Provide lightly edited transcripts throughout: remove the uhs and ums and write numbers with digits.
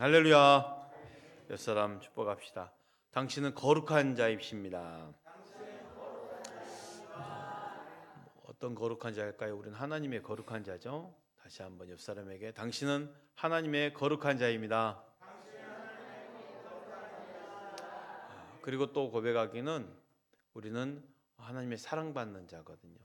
할렐루야. 옆사람 축복합시다. 당신은 거룩한 자이십니다. 어떤 거룩한 자일까요? 우리는 하나님의 거룩한 자죠. 다시 한번 옆사람에게 당신은 하나님의 거룩한 자입니다. 그리고 또 고백하기는 우리는 하나님의 사랑받는 자거든요.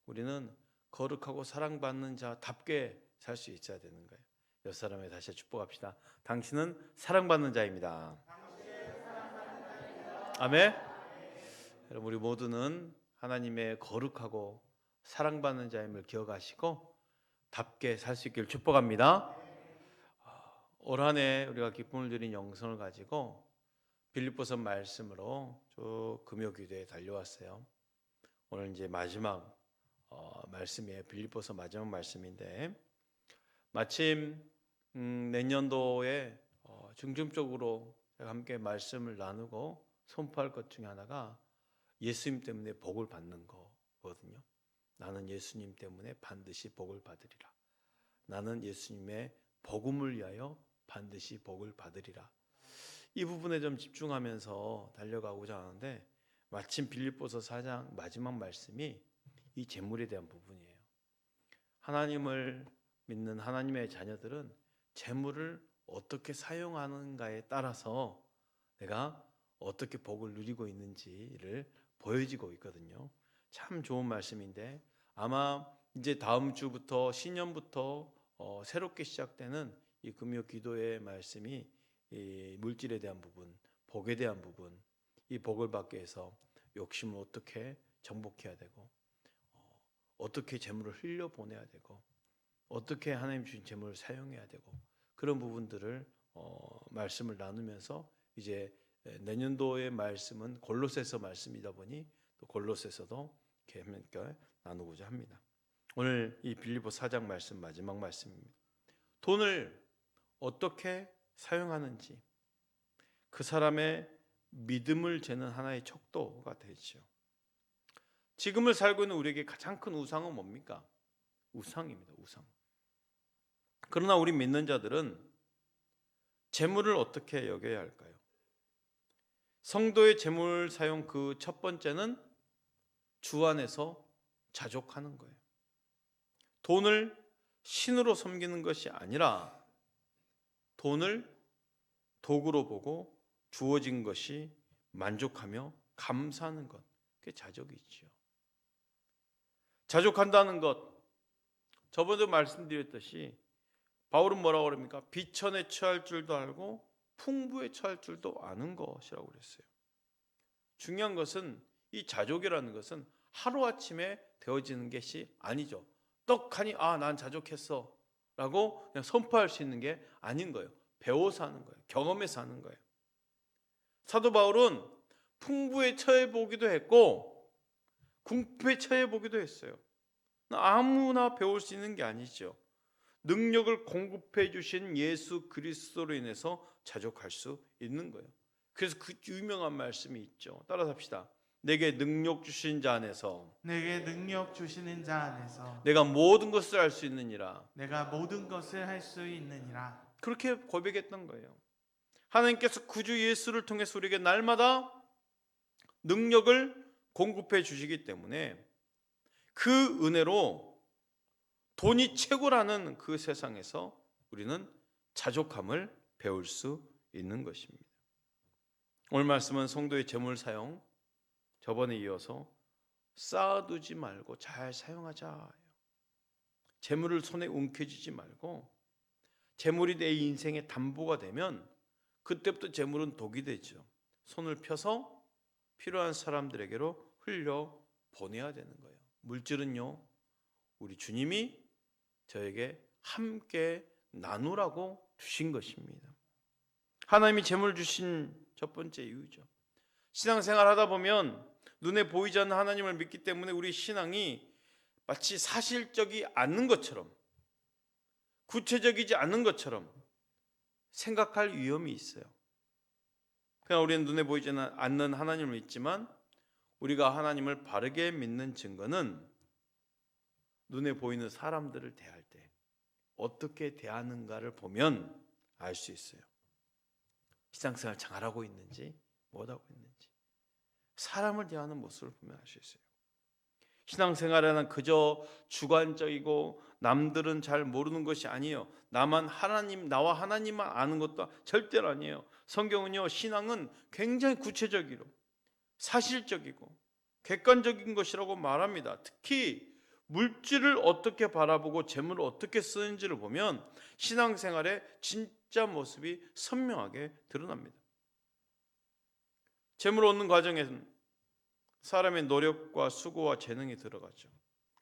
우리는 거룩하고 사랑받는 자답게 살 수 있어야 되는 거예요. 옆사람에 다시 축복합시다. 당신은 사랑받는 자입니다. 아멘. 여러분, 우리 모두는 하나님의 거룩하고 사랑받는 자임을 기억하시고 답게 살 수 있기를 축복합니다. 올 한 해 우리가 기쁨을 드린 영성을 가지고 빌립보서 말씀으로 쭉 금요 기도에 달려왔어요. 오늘 이제 마지막 말씀이에요. 빌립보서 마지막 말씀인데, 마침 내년도에 중점적으로 함께 말씀을 나누고 선포할 것 중에 하나가 예수님 때문에 복을 받는 거거든요. 나는 예수님 때문에 반드시 복을 받으리라. 나는 예수님의 복음을 위하여 반드시 복을 받으리라. 이 부분에 좀 집중하면서 달려가고자 하는데, 마침 빌립보서 4장 마지막 말씀이 이 재물에 대한 부분이에요. 하나님을 믿는 하나님의 자녀들은 재물을 어떻게 사용하는가에 따라서 내가 어떻게 복을 누리고 있는지를 보여지고 있거든요. 참 좋은 말씀인데, 아마 이제 다음 주부터 신년부터 새롭게 시작되는 이 금요 기도의 말씀이 이 물질에 대한 부분, 복에 대한 부분, 이 복을 받기 위해서 욕심을 어떻게 정복해야 되고, 어떻게 재물을 흘려보내야 되고, 어떻게 하나님 주신 재물을 사용해야 되고, 그런 부분들을 말씀을 나누면서 이제 내년도의 말씀은 골로새서 말씀이다 보니 또 골로새서도 함께 나누고자 합니다. 오늘 이 빌립보 4장 말씀 마지막 말씀입니다. 돈을 어떻게 사용하는지 그 사람의 믿음을 재는 하나의 척도가 되죠. 지금을 살고 있는 우리에게 가장 큰 우상은 뭡니까? 우상입니다. 우상. 그러나 우리 믿는 자들은 재물을 어떻게 여겨야 할까요? 성도의 재물 사용 그 첫 번째는 주 안에서 자족하는 거예요. 돈을 신으로 섬기는 것이 아니라 돈을 도구로 보고 주어진 것이 만족하며 감사하는 것, 그게 자족이지요. 자족한다는 것, 저번에도 말씀드렸듯이 바울은 뭐라고 그럽니까? 비천에 처할 줄도 알고 풍부에 처할 줄도 아는 것이라고 그랬어요. 중요한 것은 이 자족이라는 것은 하루아침에 되어지는 것이 아니죠. 떡하니 난 자족했어 라고 그냥 선포할 수 있는 게 아닌 거예요. 배워서 하는 거예요. 경험해서 하는 거예요. 사도 바울은 풍부에 처해 보기도 했고 궁핍에 처해 보기도 했어요. 아무나 배울 수 있는 게 아니죠. 능력을 공급해 주신 예수 그리스도로 인해서 자족할 수 있는 거예요. 그래서 그 유명한 말씀이 있죠. 따라서 합시다. 내게 능력 주신 자 안에서 내게 능력 주시는 자 안에서 내가 모든 것을 할 수 있느니라. 내가 모든 것을 할 수 있느니라. 그렇게 고백했던 거예요. 하나님께서 구주 예수를 통해서 우리에게 날마다 능력을 공급해 주시기 때문에 그 은혜로 돈이 최고라는 그 세상에서 우리는 자족함을 배울 수 있는 것입니다. 오늘 말씀은 성도의 재물 사용, 저번에 이어서 쌓아두지 말고 잘 사용하자. 재물을 손에 움켜쥐지 말고, 재물이 내 인생의 담보가 되면 그때부터 재물은 독이 되죠. 손을 펴서 필요한 사람들에게로 흘려 보내야 되는 거예요. 물질은요, 우리 주님이 저에게 함께 나누라고 주신 것입니다. 하나님이 재물 주신 첫 번째 이유죠. 신앙생활 하다 보면 눈에 보이지 않는 하나님을 믿기 때문에 우리 신앙이 마치 사실적이 않는 것처럼, 구체적이지 않는 것처럼 생각할 위험이 있어요. 그냥 우리는 눈에 보이지 않는 하나님을 믿지만, 우리가 하나님을 바르게 믿는 증거는 눈에 보이는 사람들을 대할 때 어떻게 대하는가를 보면 알 수 있어요. 신앙생활 잘하고 있는지 못하고 있는지 사람을 대하는 모습을 보면 알 수 있어요. 신앙생활에는 그저 주관적이고 남들은 잘 모르는 것이 아니에요. 나와 하나님만 아는 것도 절대로 아니에요. 성경은요, 신앙은 굉장히 구체적이고 사실적이고 객관적인 것이라고 말합니다. 특히 물질을 어떻게 바라보고 재물을 어떻게 쓰는지를 보면 신앙생활의 진짜 모습이 선명하게 드러납니다. 재물을 얻는 과정에는 사람의 노력과 수고와 재능이 들어가죠.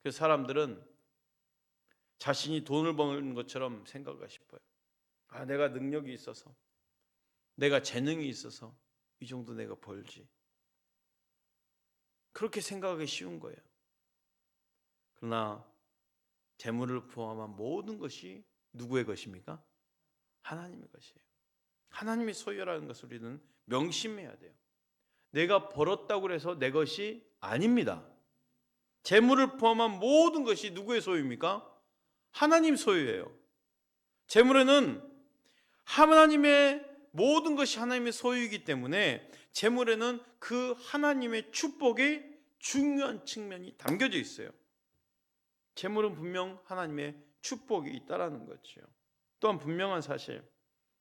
그래서 사람들은 자신이 돈을 버는 것처럼 생각하고 싶어요. 내가 능력이 있어서, 내가 재능이 있어서 이 정도 내가 벌지. 그렇게 생각하기 쉬운 거예요. 그러나 재물을 포함한 모든 것이 누구의 것입니까? 하나님의 것이에요. 하나님의 소유라는 것을 우리는 명심해야 돼요. 내가 벌었다고 해서 내 것이 아닙니다. 재물을 포함한 모든 것이 누구의 소유입니까? 하나님 소유예요. 재물에는 하나님의 모든 것이 하나님의 소유이기 때문에 재물에는 그 하나님의 축복의 중요한 측면이 담겨져 있어요. 재물은 분명 하나님의 축복이 있다라는 거죠. 또한 분명한 사실,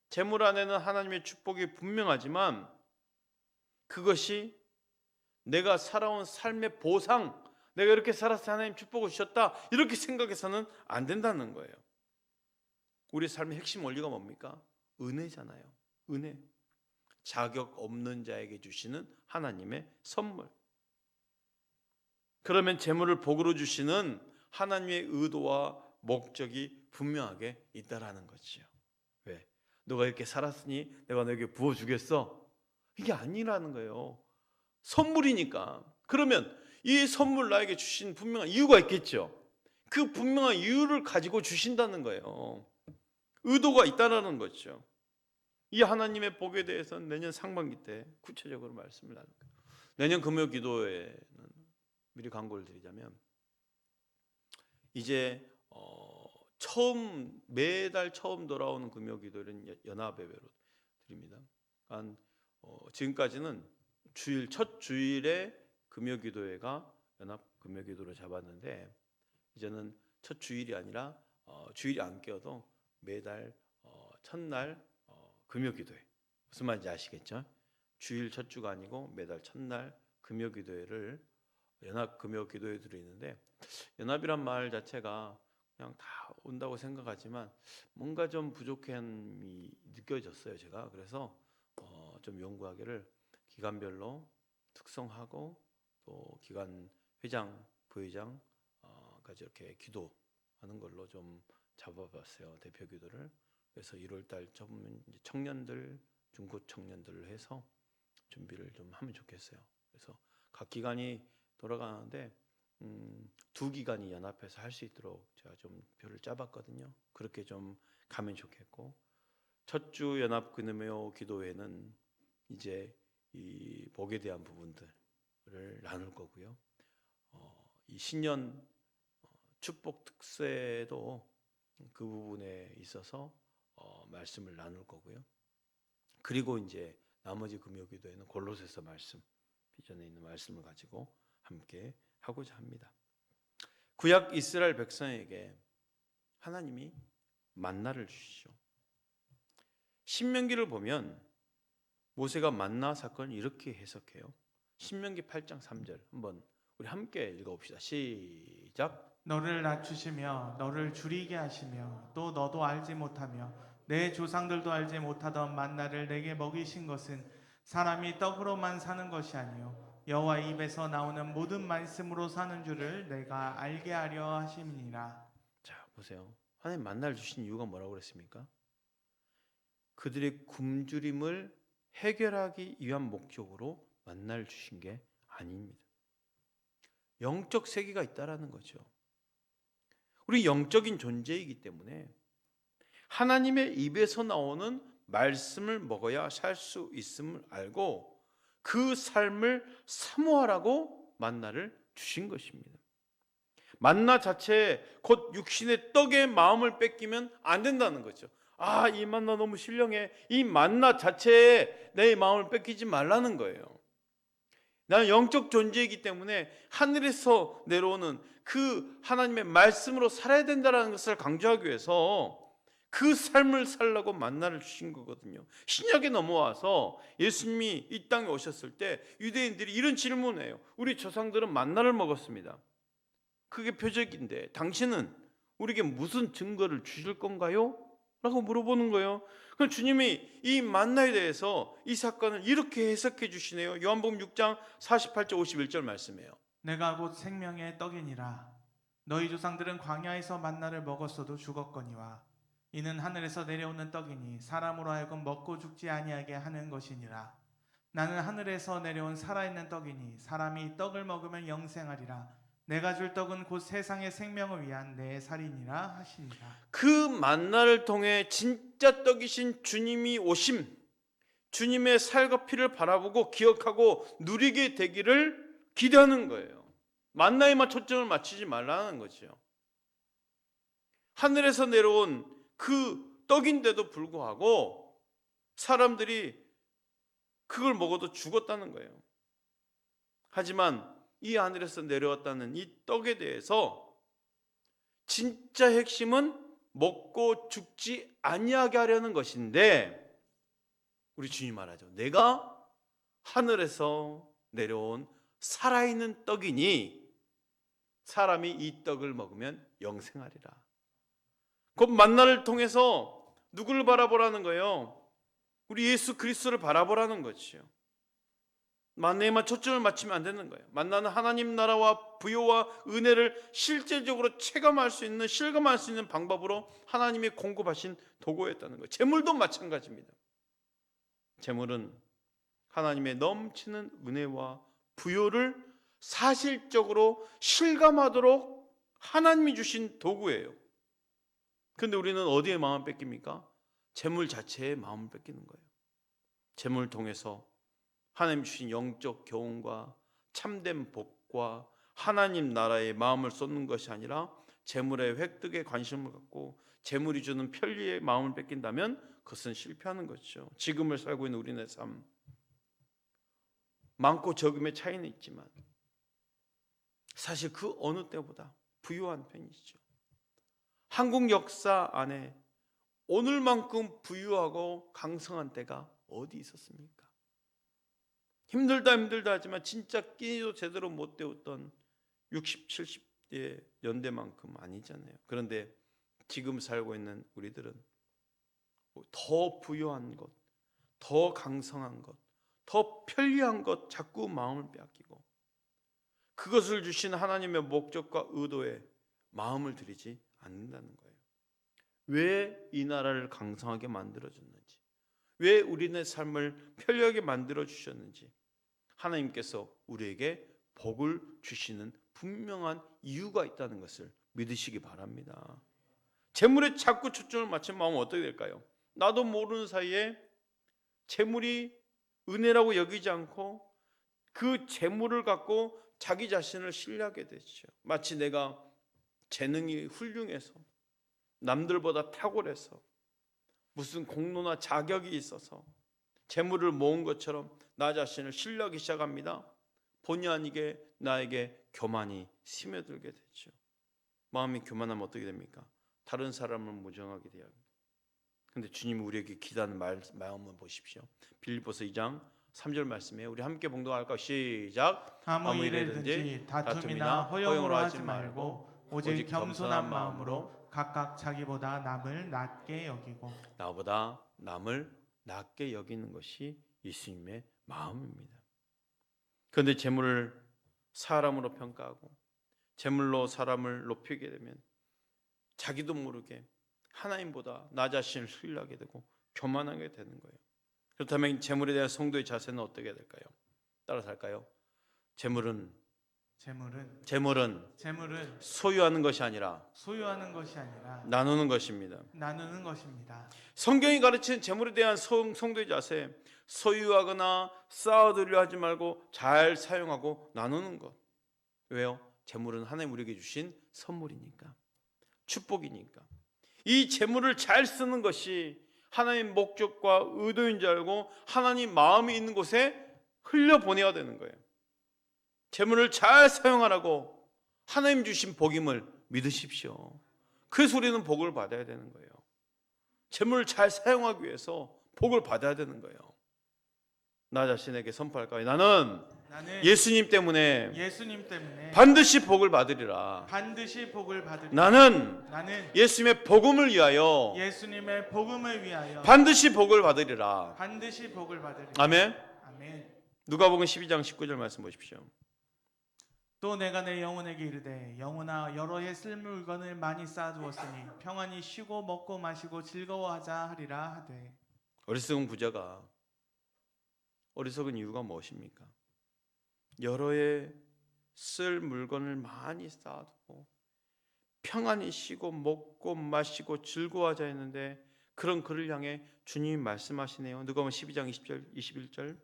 재물 안에는 하나님의 축복이 분명하지만 그것이 내가 살아온 삶의 보상, 내가 이렇게 살아서 하나님 축복을 주셨다 이렇게 생각해서는 안 된다는 거예요. 우리 삶의 핵심 원리가 뭡니까? 은혜잖아요. 은혜. 자격 없는 자에게 주시는 하나님의 선물. 그러면 재물을 복으로 주시는 하나님의 의도와 목적이 분명하게 있다라는 거지요. 왜? 너가 이렇게 살았으니 내가 너에게 부어주겠어? 이게 아니라는 거예요. 선물이니까. 그러면 이 선물 나에게 주신 분명한 이유가 있겠죠. 그 분명한 이유를 가지고 주신다는 거예요. 의도가 있다라는 거죠. 이 하나님의 복에 대해서는 내년 상반기 때 구체적으로 말씀을 나눌 거예요. 내년 금요 기도회는 미리 광고를 드리자면 이제 매달 처음 돌아오는 금요 기도회는 연합예배로 드립니다. 그러니까 지금까지는 첫 주일에 금요 기도회가 연합 금요 기도로 잡았는데 이제는 첫 주일이 아니라 주일이 안 껴도 매달 첫날 금요 기도회. 무슨 말인지 아시겠죠? 주일 첫 주가 아니고 매달 첫날 금요 기도회를 연합 금요 기도회들이 있는데 연합이란 말 자체가 그냥 다 온다고 생각하지만 뭔가 좀 부족함이 느껴졌어요, 제가. 그래서 좀 연구하기를 기간별로 특성하고 또 기간 회장, 부회장까지 이렇게 기도하는 걸로 좀 잡아봤어요, 대표 기도를. 그래서 1월달 좀 청년들, 중고 청년들을 해서 준비를 좀 하면 좋겠어요. 그래서 각 기간이 돌아가는데 두 기간이 연합해서 할 수 있도록 제가 좀 표를 짜봤거든요. 그렇게 좀 가면 좋겠고, 첫 주 연합 금요 기도회는 이제 이 복에 대한 부분들을 나눌 거고요. 이 신년 축복 특세도 그 부분에 있어서 말씀을 나눌 거고요. 그리고 이제 나머지 금요 기도회는 골로새서 말씀, 비전에 있는 말씀을 가지고 함께 하고자 합니다. 구약 이스라엘 백성에게 하나님이 만나를 주시죠. 신명기를 보면 모세가 만나 사건을 이렇게 해석해요. 신명기 8장 3절 한번 우리 함께 읽어봅시다. 시작. 너를 낮추시며 너를 줄이게 하시며 또 너도 알지 못하며 내 조상들도 알지 못하던 만나를 내게 먹이신 것은 사람이 떡으로만 사는 것이 아니요 여호와 입에서 나오는 모든 말씀으로 사는 줄을 내가 알게 하려 하심이니라. 자, 보세요. 하나님 만나를 주신 이유가 뭐라고 그랬습니까? 그들의 굶주림을 해결하기 위한 목적으로 만나를 주신 게 아닙니다. 영적 세계가 있다라는 거죠. 우리 영적인 존재이기 때문에 하나님의 입에서 나오는 말씀을 먹어야 살 수 있음을 알고 그 삶을 사모하라고 만나를 주신 것입니다. 만나 자체에 곧 육신의 떡의 마음을 뺏기면 안 된다는 거죠. 아, 이 만나 너무 신령해. 이 만나 자체에 내 마음을 뺏기지 말라는 거예요. 나는 영적 존재이기 때문에 하늘에서 내려오는 그 하나님의 말씀으로 살아야 된다는 것을 강조하기 위해서 그 삶을 살라고 만나를 주신 거거든요. 신약에 넘어와서 예수님이 이 땅에 오셨을 때 유대인들이 이런 질문을 해요. 우리 조상들은 만나를 먹었습니다. 그게 표적인데 당신은 우리에게 무슨 증거를 주실 건가요? 라고 물어보는 거예요. 그럼 주님이 이 만나에 대해서 이 사건을 이렇게 해석해 주시네요. 요한복음 6장 48절 51절 말씀이에요. 내가 곧 생명의 떡이니라. 너희 조상들은 광야에서 만나를 먹었어도 죽었거니와 이는 하늘에서 내려오는 떡이니 사람으로 하여금 먹고 죽지 아니하게 하는 것이니라. 나는 하늘에서 내려온 살아있는 떡이니 사람이 이 떡을 먹으면 영생하리라. 내가 줄 떡은 곧 세상의 생명을 위한 내 살이니라 하시니라. 그 만나를 통해 진짜 떡이신 주님이 오심, 주님의 살과 피를 바라보고 기억하고 누리게 되기를 기대하는 거예요. 만나에만 초점을 맞추지 말라는 거죠. 하늘에서 내려온 그 떡인데도 불구하고 사람들이 그걸 먹어도 죽었다는 거예요. 하지만 이 하늘에서 내려왔다는 이 떡에 대해서 진짜 핵심은 먹고 죽지 아니하게 하려는 것인데, 우리 주님 말하죠. 내가 하늘에서 내려온 살아있는 떡이니 사람이 이 떡을 먹으면 영생하리라. 곧 만나를 통해서 누구를 바라보라는 거예요? 우리 예수 그리스도를 바라보라는 거죠. 만나에만 초점을 맞추면 안 되는 거예요. 만나는 하나님 나라와 부요와 은혜를 실제적으로 체감할 수 있는, 실감할 수 있는 방법으로 하나님이 공급하신 도구였다는 거예요. 재물도 마찬가지입니다. 재물은 하나님의 넘치는 은혜와 부요를 사실적으로 실감하도록 하나님이 주신 도구예요. 그런데 우리는 어디에 마음을 뺏깁니까? 재물 자체에 마음을 뺏기는 거예요. 재물을 통해서 하나님 주신 영적 교훈과 참된 복과 하나님 나라의 마음을 쏟는 것이 아니라 재물의 획득에 관심을 갖고 재물이 주는 편리에 마음을 뺏긴다면 그것은 실패하는 것이죠. 지금을 살고 있는 우리의 삶, 많고 적음의 차이는 있지만 사실 그 어느 때보다 부유한 편이죠. 한국 역사 안에 오늘만큼 부유하고 강성한 때가 어디 있었습니까? 힘들다 하지만 진짜 끼니도 제대로 못 때웠던 60, 70대 연대만큼 아니잖아요. 그런데 지금 살고 있는 우리들은 더 부유한 것, 더 강성한 것, 더 편리한 것 자꾸 마음을 빼앗기고 그것을 주신 하나님의 목적과 의도에 마음을 들이지 않는다는 거예요. 왜 이 나라를 강성하게 만들어줬는지, 왜 우리네 삶을 편리하게 만들어주셨는지 하나님께서 우리에게 복을 주시는 분명한 이유가 있다는 것을 믿으시기 바랍니다. 재물에 자꾸 초점을 맞춘 마음은 어떻게 될까요? 나도 모르는 사이에 재물이 은혜라고 여기지 않고 그 재물을 갖고 자기 자신을 신뢰하게 되죠. 마치 내가 재능이 훌륭해서 남들보다 탁월해서 무슨 공로나 자격이 있어서 재물을 모은 것처럼 나 자신을 신뢰하기 시작합니다. 본의 아니게 나에게 교만이 스며들게 되죠. 마음이 교만하면 어떻게 됩니까? 다른 사람을 무정하게 돼야 합니다. 그런데 주님이 우리에게 기다는 마음을 보십시오. 빌립보서 2장 3절 말씀에 우리 함께 봉독할까요? 시작. 아무 일에든지 다툼이나 허영으로 하지 말고 오직 겸손한 마음으로 각각 자기보다 남을 낮게 여기고. 나보다 남을 낮게 여기는 것이 예수님의 마음입니다. 그런데 재물을 사람으로 평가하고 재물로 사람을 높이게 되면 자기도 모르게 하나님보다 나 자신을 신뢰하게 되고 교만하게 되는 거예요. 그렇다면 재물에 대한 성도의 자세는 어떻게 될까요? 따라서 할까요? 재물은 소유하는 것이 아니라 나누는 것입니다. 성경이 가르치는 재물에 대한 성도의 자세, 소유하거나 쌓아두려 하지 말고 잘 사용하고 나누는 것. 왜요? 재물은 하나님 우리에게 주신 선물이니까, 축복이니까. 이 재물을 잘 쓰는 것이 하나님 목적과 의도인 줄 알고 하나님 마음이 있는 곳에 흘려보내야 되는 거예요. 재물을 잘 사용하라고 하나님 주신 복임을 믿으십시오. 그래서 우리는 복을 받아야 되는 거예요. 재물을 잘 사용하기 위해서 복을 받아야 되는 거예요. 나 자신에게 선포할까요? 나는 예수님 때문에 반드시 복을 받으리라. 나는 예수님의 복음을 위하여 반드시 복을 받으리라. 아멘. 누가복음 12장 19절 말씀 보십시오. 또 내가 내 영혼에게 이르되 영혼아 여러 해 쓸 물건을 많이 쌓아두었으니 평안히 쉬고 먹고 마시고 즐거워하자 하리라 하되. 어리석은 부자가 어리석은 이유가 무엇입니까? 여러 해 쓸 물건을 많이 쌓아두고 평안히 쉬고 먹고 마시고 즐거워하자 했는데 그런 그를 향해 주님이 말씀하시네요. 누가복음 12장 20절 21절.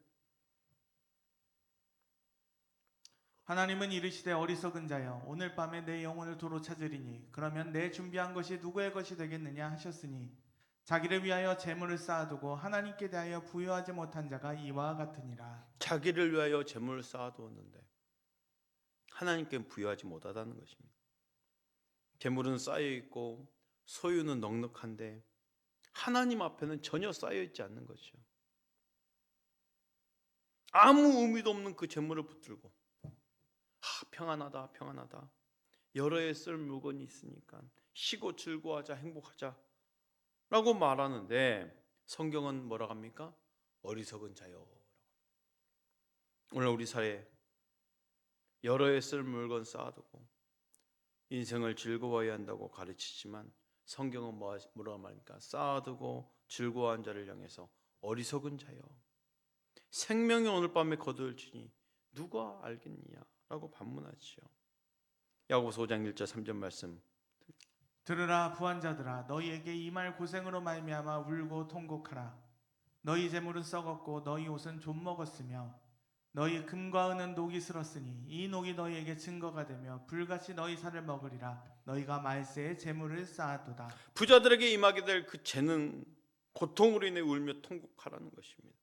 하나님은 이르시되 어리석은 자여 오늘 밤에 내 영혼을 도로 찾으리니 그러면 내 준비한 것이 누구의 것이 되겠느냐 하셨으니 자기를 위하여 재물을 쌓아두고 하나님께 대하여 부여하지 못한 자가 이와 같으니라. 자기를 위하여 재물을 쌓아두었는데 하나님께 부여하지 못하다는 것입니다. 재물은 쌓여있고 소유는 넉넉한데 하나님 앞에는 전혀 쌓여있지 않는 것이죠. 아무 의미도 없는 그 재물을 붙들고 평안하다 평안하다 여러 해 쓸 물건이 있으니까 쉬고 즐거워하자 행복하자 라고 말하는데 성경은 뭐라고 합니까? 어리석은 자요. 오늘 우리 사회에 여러 해 쓸 물건 쌓아두고 인생을 즐거워해야 한다고 가르치지만 성경은 뭐라고 말합니까? 쌓아두고 즐거워한 자를 향해서 어리석은 자요 생명이 오늘 밤에 거두어지니 누가 알겠느냐 라고 반문하지요. 야고보서 5장 1절 3절 말씀. 들으라 부한자들아 너희에게 이 말 고생으로 말미암아 울고 통곡하라. 너희 재물은 썩었고 너희 옷은 좀 먹었으며 너희 금과 은은 녹이 슬었으니 이 녹이 너희에게 증거가 되며 불같이 너희 살을 먹으리라. 너희가 말세에 재물을 쌓았도다. 부자들에게 임하게 될 그 재는 고통으로 인해 울며 통곡하라는 것입니다.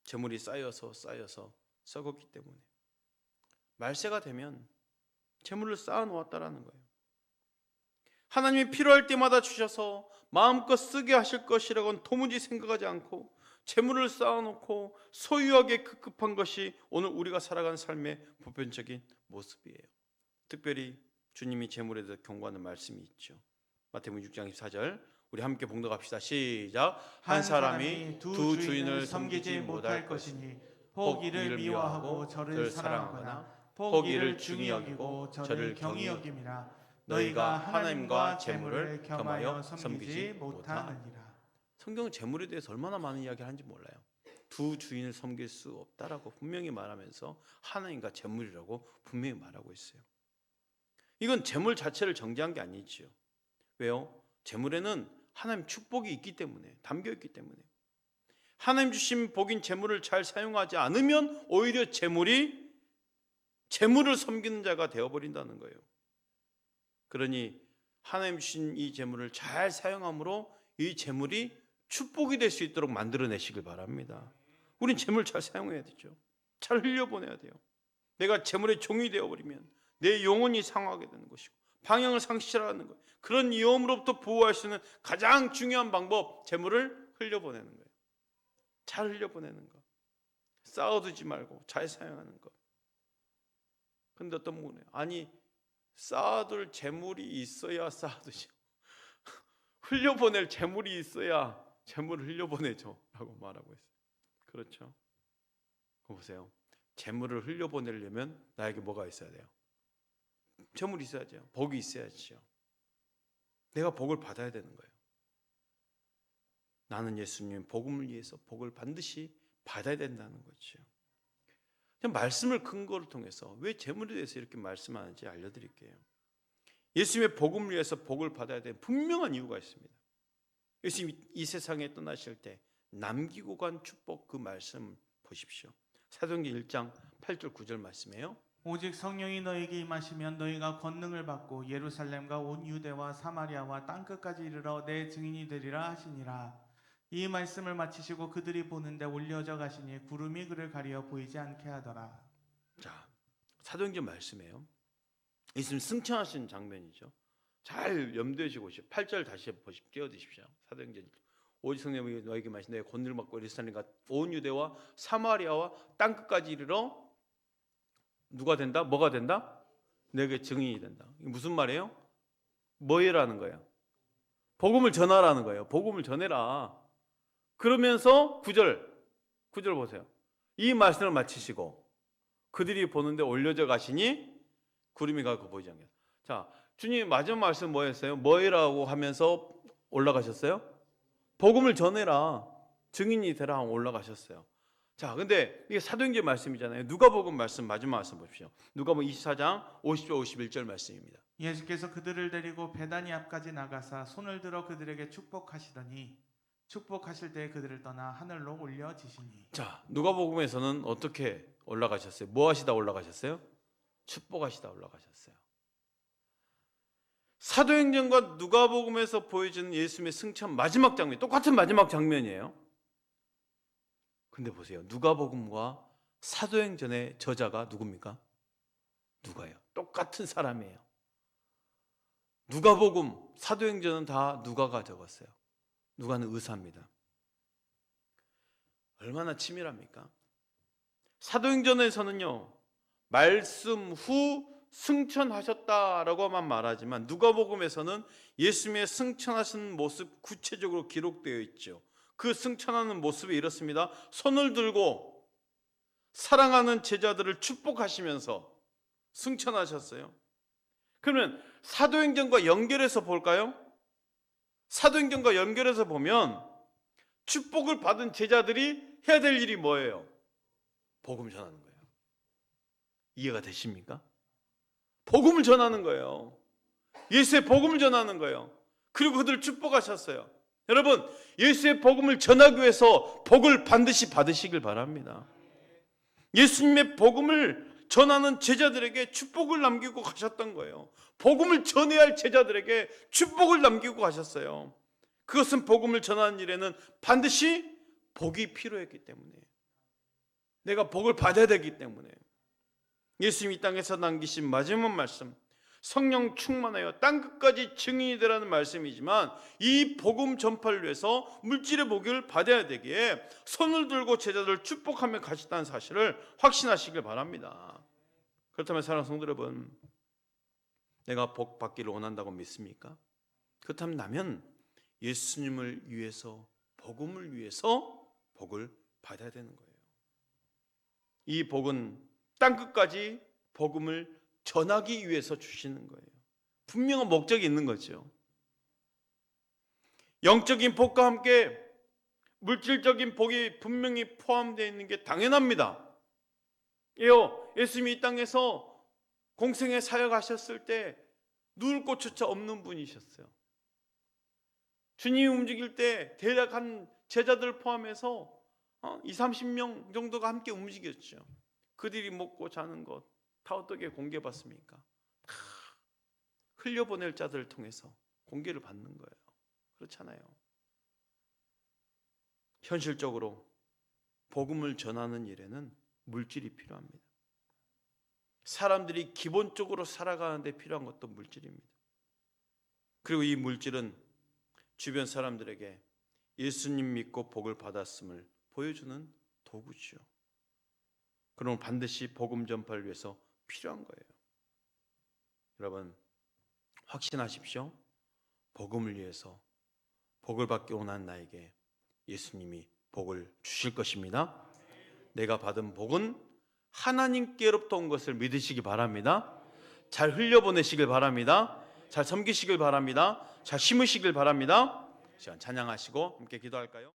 재물이 쌓여서 썩었기 때문에 말세가 되면 재물을 쌓아 놓았다라는 거예요. 하나님이 필요할 때마다 주셔서 마음껏 쓰게 하실 것이라고는 도무지 생각하지 않고 재물을 쌓아놓고 소유하기에 급급한 것이 오늘 우리가 살아가는 삶의 보편적인 모습이에요. 특별히 주님이 재물에 대해서 경고하는 말씀이 있죠. 마태복음 6장 14절 우리 함께 봉독합시다. 시작. 한 사람이 두 주인을 섬기지 못할 것이니 혹 이를 미워하고 저를 사랑하거나 혹 이를 중히 여기고 저를 경히 여김이라. 너희가 하나님과 재물을 겸하여 섬기지 못하느니라. 성경은 재물에 대해서 얼마나 많은 이야기를 하는지 몰라요. 두 주인을 섬길 수 없다라고 분명히 말하면서 하나님과 재물이라고 분명히 말하고 있어요. 이건 재물 자체를 정죄한 게 아니지요. 왜요? 재물에는 하나님 축복이 있기 때문에, 담겨 있기 때문에 하나님 주신 복인 재물을 잘 사용하지 않으면 오히려 재물을 섬기는 자가 되어버린다는 거예요. 그러니 하나님 주신 이 재물을 잘 사용함으로 이 재물이 축복이 될 수 있도록 만들어내시길 바랍니다. 우린 재물 잘 사용해야 되죠. 잘 흘려보내야 돼요. 내가 재물의 종이 되어버리면 내 영혼이 상하게 되는 것이고 방향을 상실하는 것, 그런 위험으로부터 보호할 수 있는 가장 중요한 방법, 재물을 흘려보내는 거예요. 잘 흘려보내는 것, 쌓아두지 말고 잘 사용하는 것. 근데 어떤 분은 아니 쌓아둘 재물이 있어야 쌓아두죠. 흘려보낼 재물이 있어야 재물을 흘려보내죠 라고 말하고 있어요. 그렇죠? 보세요. 재물을 흘려보내려면 나에게 뭐가 있어야 돼요? 재물이 있어야죠. 복이 있어야죠. 내가 복을 받아야 되는 거예요. 나는 예수님 복음을 위해서 복을 반드시 받아야 된다는 거죠. 말씀을 근거를 통해서 왜 재물에 대해서 이렇게 말씀하는지 알려드릴게요. 예수님의 복음을 위해서 복을 받아야 되는 분명한 이유가 있습니다. 예수님이 이 세상에 떠나실 때 남기고 간 축복 그 말씀 보십시오. 사도행전 1장 8절 9절 말씀이에요. 오직 성령이 너에게 임하시면 너희가 권능을 받고 예루살렘과 온 유대와 사마리아와 땅끝까지 이르러 내 증인이 되리라 하시니라. 이 말씀을 마치시고 그들이 보는데 올려져 가시니 구름이 그를 가리어 보이지 않게 하더라. 자, 사도행전 말씀이에요. 예수님 승천하신 장면이죠. 잘 염두에 주고 8절 다시 보십시오. 띄워드십시오. 사도행전 오직 성령이 너에게 마신 내 권능을 받고 예루살렘과 온 유대와 사마리아와 땅끝까지 이르러 누가 된다? 뭐가 된다? 내게 증인이 된다. 이게 무슨 말이에요? 뭐해라는 거예요? 복음을 전하라는 거예요. 복음을 전해라. 그러면서 9절 보세요. 이 말씀을 마치시고 그들이 보는데 올려져 가시니 구름이 가고 보이지 않게. 자, 주님 마지막 말씀 뭐였어요? 뭐해라고 하면서 올라가셨어요? 복음을 전해라. 증인이 되라 하고 올라가셨어요. 자, 근데 이게 사도행전 말씀이잖아요. 누가복음 말씀 마지막 말씀 보십시오. 누가복음 24장 50절 51절 말씀입니다. 예수께서 그들을 데리고 베다니 앞까지 나가사 손을 들어 그들에게 축복하시더니 축복하실 때 그들을 떠나 하늘로 올려지시니. 자, 누가복음에서는 어떻게 올라가셨어요? 뭐 하시다 올라가셨어요? 축복하시다 올라가셨어요. 사도행전과 누가복음에서 보여주는 예수님의 승천 마지막 장면, 똑같은 마지막 장면이에요. 근데 보세요. 누가복음과 사도행전의 저자가 누굽니까? 누가요? 똑같은 사람이에요. 누가복음, 사도행전은 다 누가가 적었어요. 누가는 의사입니다. 얼마나 치밀합니까? 사도행전에서는요, 말씀 후 승천하셨다라고만 말하지만 누가복음에서는 예수님의 승천하신 모습 구체적으로 기록되어 있죠. 그 승천하는 모습이 이렇습니다. 손을 들고 사랑하는 제자들을 축복하시면서 승천하셨어요. 그러면 사도행전과 연결해서 볼까요? 사도행전과 연결해서 보면 축복을 받은 제자들이 해야 될 일이 뭐예요? 복음 전하는 거예요. 이해가 되십니까? 복음을 전하는 거예요. 예수의 복음을 전하는 거예요. 그리고 그들을 축복하셨어요. 여러분, 예수의 복음을 전하기 위해서 복을 반드시 받으시길 바랍니다. 예수님의 복음을 전하는 제자들에게 축복을 남기고 가셨던 거예요. 복음을 전해야 할 제자들에게 축복을 남기고 가셨어요. 그것은 복음을 전하는 일에는 반드시 복이 필요했기 때문에, 내가 복을 받아야 되기 때문에 예수님이 이 땅에서 남기신 마지막 말씀, 성령 충만하여 땅끝까지 증인이 되라는 말씀이지만 이 복음 전파를 위해서 물질의 복을 받아야 되기에 손을 들고 제자들을 축복하며 가셨다는 사실을 확신하시길 바랍니다. 그렇다면 사랑하는 성도 여러분, 내가 복 받기를 원한다고 믿습니까? 그렇다면 나면 예수님을 위해서, 복음을 위해서 복을 받아야 되는 거예요. 이 복은 땅끝까지 복음을 전하기 위해서 주시는 거예요. 분명한 목적이 있는 거죠. 영적인 복과 함께 물질적인 복이 분명히 포함되어 있는 게 당연합니다. 예수님이 이 땅에서 공생에 사역하셨을 때 누울 곳조차 없는 분이셨어요. 주님이 움직일 때 대략 한 제자들 포함해서 20-30명 정도가 함께 움직였죠. 그들이 먹고 자는 것 다 어떻게 공개받습니까? 다 흘려보낼 자들을 통해서 공개를 받는 거예요. 그렇잖아요. 현실적으로 복음을 전하는 일에는 물질이 필요합니다. 사람들이 기본적으로 살아가는데 필요한 것도 물질입니다. 그리고 이 물질은 주변 사람들에게 예수님 믿고 복을 받았음을 보여주는 도구죠. 그럼 반드시 복음 전파를 위해서 필요한 거예요. 여러분, 확신하십시오. 복음을 위해서 복을 받기 원하는 나에게 예수님이 복을 주실 것입니다. 내가 받은 복은 하나님께로부터 온 것을 믿으시기 바랍니다. 잘 흘려보내시길 바랍니다. 잘 섬기시길 바랍니다. 잘 심으시길 바랍니다. 시간 찬양하시고 함께 기도할까요?